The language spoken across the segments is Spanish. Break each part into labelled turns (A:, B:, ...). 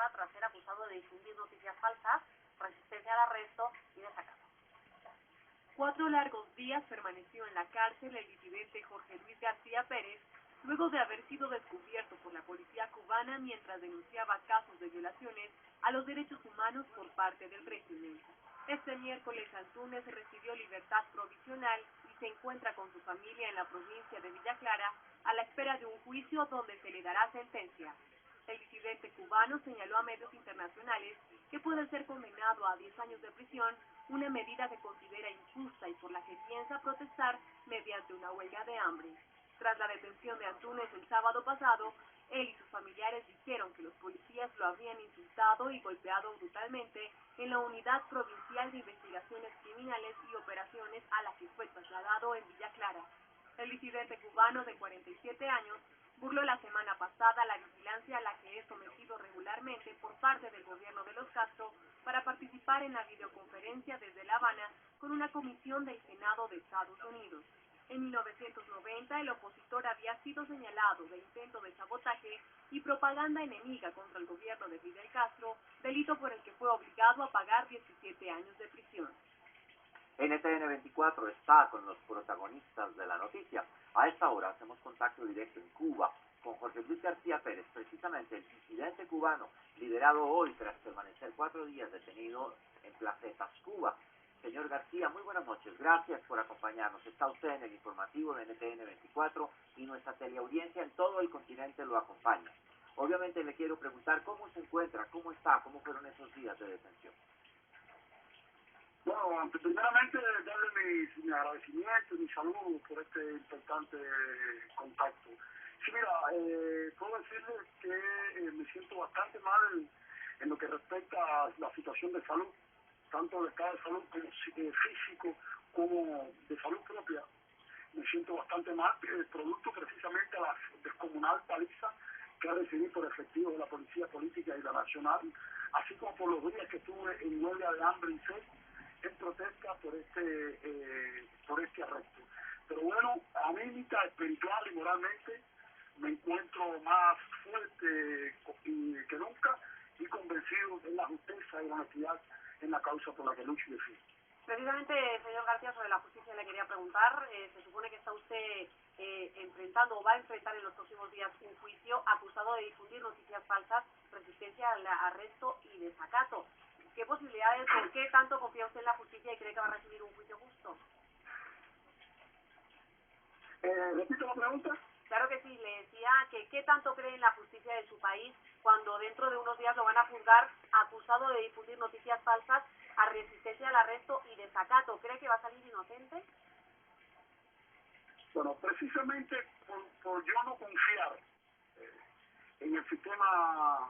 A: Inglaterra tras ser acusado de difundir noticias falsas, resistencia al arresto y desacato.
B: 4 largos días permaneció en la cárcel el disidente Jorge Luis García Pérez, luego de haber sido descubierto por la policía cubana mientras denunciaba casos de violaciones a los derechos humanos por parte del régimen. Este miércoles Antúnez recibió libertad provisional y se encuentra con su familia en la provincia de Villa Clara a la espera de un juicio donde se le dará sentencia. El disidente cubano señaló a medios internacionales que puede ser condenado a 10 años de prisión, una medida que considera injusta y por la que piensa protestar mediante una huelga de hambre. Tras la detención de Antúnez el sábado pasado, él y sus familiares dijeron que los policías lo habían insultado y golpeado brutalmente en la Unidad Provincial de Investigaciones Criminales y Operaciones a la que fue trasladado en Villa Clara. El disidente cubano de 47 años burló la semana pasada la vigilancia a la que es sometido regularmente por parte del gobierno de los Castro para participar en la videoconferencia desde La Habana con una comisión del Senado de Estados Unidos. En 1990, el opositor había sido señalado de intento de sabotaje y propaganda enemiga contra el gobierno de Fidel Castro, delito por el que fue obligado a pagar 17 años de prisión.
C: NTN 24 está con los protagonistas de la noticia. A esta hora hacemos contacto directo en Cuba con Jorge Luis García Pérez, precisamente el disidente cubano, liberado hoy tras permanecer 4 días detenido en Placetas, Cuba. Señor García, muy buenas noches. Gracias por acompañarnos. Está usted en el informativo de NTN 24 y nuestra teleaudiencia en todo el continente lo acompaña. Obviamente le quiero preguntar cómo se encuentra, cómo está, cómo fueron esos días de detención.
D: Bueno, primeramente darle mi agradecimiento y mi saludo por este importante contacto. Sí, mira, puedo decirles que me siento bastante mal en lo que respecta a la situación de salud, tanto de estado de salud como físico, como de salud propia. Me siento bastante mal, producto precisamente a la descomunal paliza que ha recibido por efectivos de la Policía Política y la Nacional, así como por los días que estuve en huelga de hambre y sed, en protesta por este arresto. Pero bueno, a mí espiritual y moralmente me encuentro más fuerte que nunca y convencido en la justicia y la honestidad en la causa por la que lucho y defiendo.
A: Precisamente, señor García, sobre la justicia le quería preguntar, se supone que está usted enfrentando o va a enfrentar en los próximos días un juicio acusado de difundir noticias falsas, resistencia al arresto y desacato. ¿Qué posibilidades, por qué tanto confía usted en la justicia y cree que va a recibir un juicio justo?
D: ¿Repito la pregunta?
A: Claro que sí, le decía que qué tanto cree en la justicia de su país cuando dentro de unos días lo van a juzgar acusado de difundir noticias falsas, a resistencia al arresto y desacato. ¿Cree que va a salir inocente?
D: Bueno, precisamente por yo no confiar en el sistema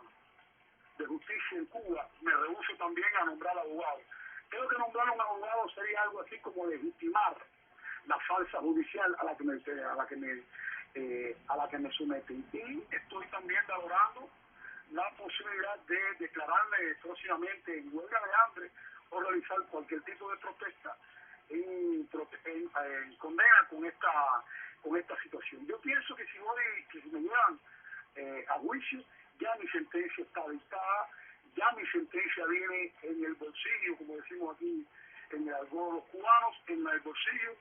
D: de justicia en Cuba, me rehúso también a nombrar abogado. Creo que nombrar a un abogado sería algo así como legitimar la falsa judicial a la que me someten. Y estoy también valorando la posibilidad de declararme próximamente en huelga de hambre o realizar cualquier tipo de protesta en condena con esta situación. Yo pienso que si me llevan a juicio, ya mi sentencia está dictada, ya mi sentencia viene en el bolsillo, como decimos aquí en el argot de los cubanos, en el bolsillo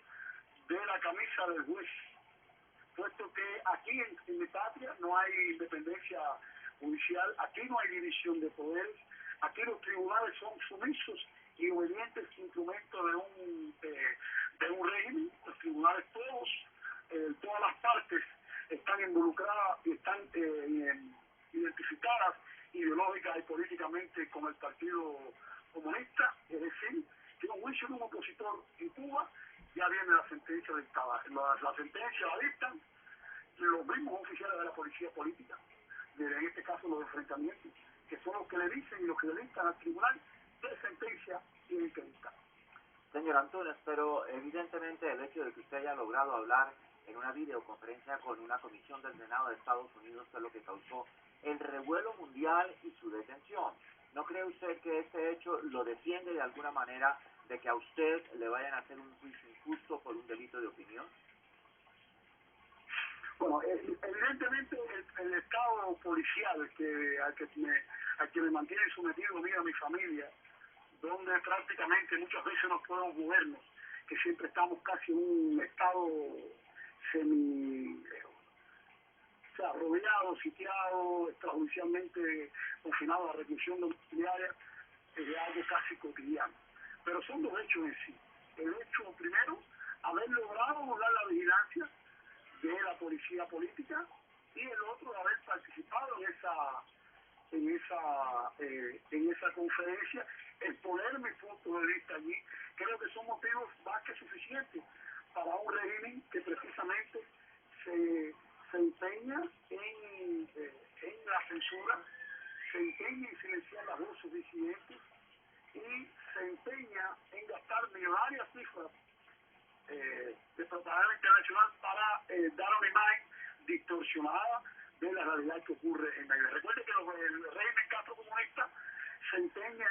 D: de la camisa del juez, puesto que aquí en mi patria no hay independencia judicial, aquí no hay división de poderes, aquí los tribunales son sumisos y obedientes instrumentos de un régimen. Los tribunales todas las partes están involucradas y están identificadas ideológica y políticamente con el Partido Comunista, es decir, que un juicio de un opositor en Cuba ya viene la sentencia dictada. La sentencia la dictan los mismos oficiales de la policía política, en este caso los enfrentamientos, que son los que le dicen y los que le dictan al tribunal qué sentencia tienen que dictar.
C: Señor Antúnez, pero evidentemente el hecho de que usted haya logrado hablar en una videoconferencia con una comisión del Senado de Estados Unidos fue lo que causó el revuelo mundial y su detención. ¿No cree usted que este hecho lo defiende de alguna manera de que a usted le vayan a hacer un juicio injusto por un delito de opinión?
D: Bueno, evidentemente el estado policial al que me mantiene sometido a mí y a mi familia, donde prácticamente muchas veces no podemos movernos, que siempre estamos casi en un estado o sea, rodeado, sitiado, extrajudicialmente confinado a la reclusión domiciliaria, es algo casi cotidiano. Pero son dos hechos en sí. El hecho primero, haber logrado burlar la vigilancia de la policía política, y el otro, haber participado en esa conferencia, el poner mi punto de vista allí. Creo que son motivos más que suficientes para un régimen que precisamente se empeña en la censura, se empeña en silenciar las voces disidentes y se empeña en gastar millonarias cifras de propaganda internacional para dar una imagen distorsionada de la realidad que ocurre en la isla. Recuerde que el régimen Castro comunista se empeña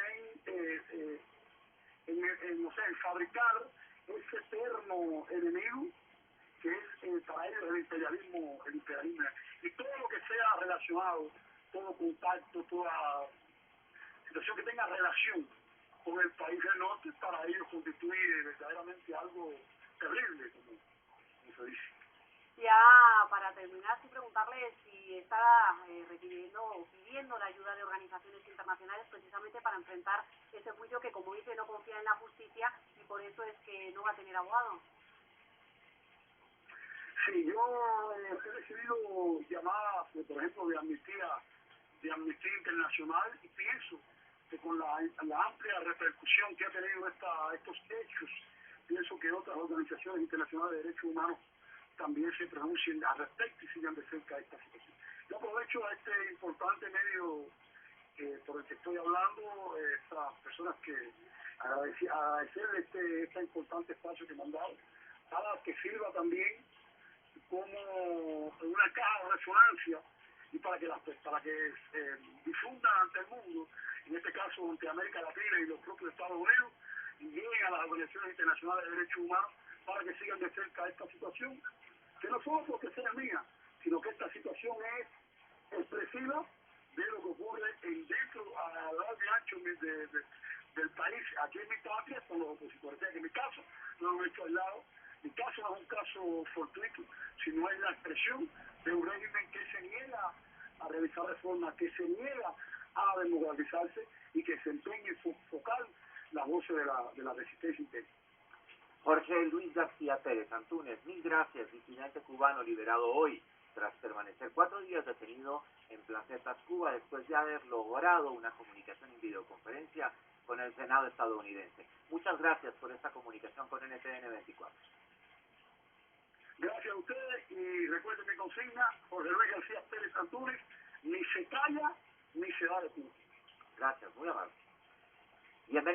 D: no sé, en fabricar ese eterno enemigo que es para ellos el imperialismo. Y todo lo que sea relacionado, todo contacto, toda situación que tenga relación con el país del norte, para ellos constituye verdaderamente algo terrible, como se dice.
A: Ya para terminar, sí preguntarle si está requiriendo o pidiendo la ayuda de organizaciones internacionales precisamente para enfrentar ese juicio que, como dice, no confía en la justicia y por eso es que no va a tener abogado.
D: Sí, yo he recibido llamadas, por ejemplo, de Amnistía Internacional, y pienso que con la amplia repercusión que ha tenido estos hechos, pienso que otras organizaciones internacionales de derechos humanos también se pronuncien al respecto y sigan de cerca esta situación. Yo aprovecho a este importante medio por el que estoy hablando, estas personas que agradecerle este importante espacio que me han dado, para que sirva también como una caja de resonancia y para que difundan ante el mundo, en este caso ante América Latina y los propios Estados Unidos, y lleguen a las organizaciones internacionales de derechos humanos para que sigan de cerca esta situación, que no solo porque sea mía, sino que esta situación es expresiva de lo que ocurre dentro, a largo y ancho del país, aquí en mi patria, con los opositores. Que en mi caso, no lo he hecho al lado. Mi caso no es un caso fortuito, sino es la expresión de un régimen que se niega a realizar reformas, que se niega a democratizarse y que se empeña en sofocar la voz de la resistencia interna.
C: Jorge Luis García Pérez Antúnez, mil gracias, disidente cubano liberado hoy tras permanecer 4 días detenido en Placetas, Cuba, después de haber logrado una comunicación en videoconferencia con el Senado estadounidense. Muchas gracias por esta comunicación con NTN 24.
D: Gracias a ustedes, y recuerden mi consigna, Jorge Luis García Pérez Antúnez, ni se calla ni se da de Cuba.
C: Gracias, muy amable.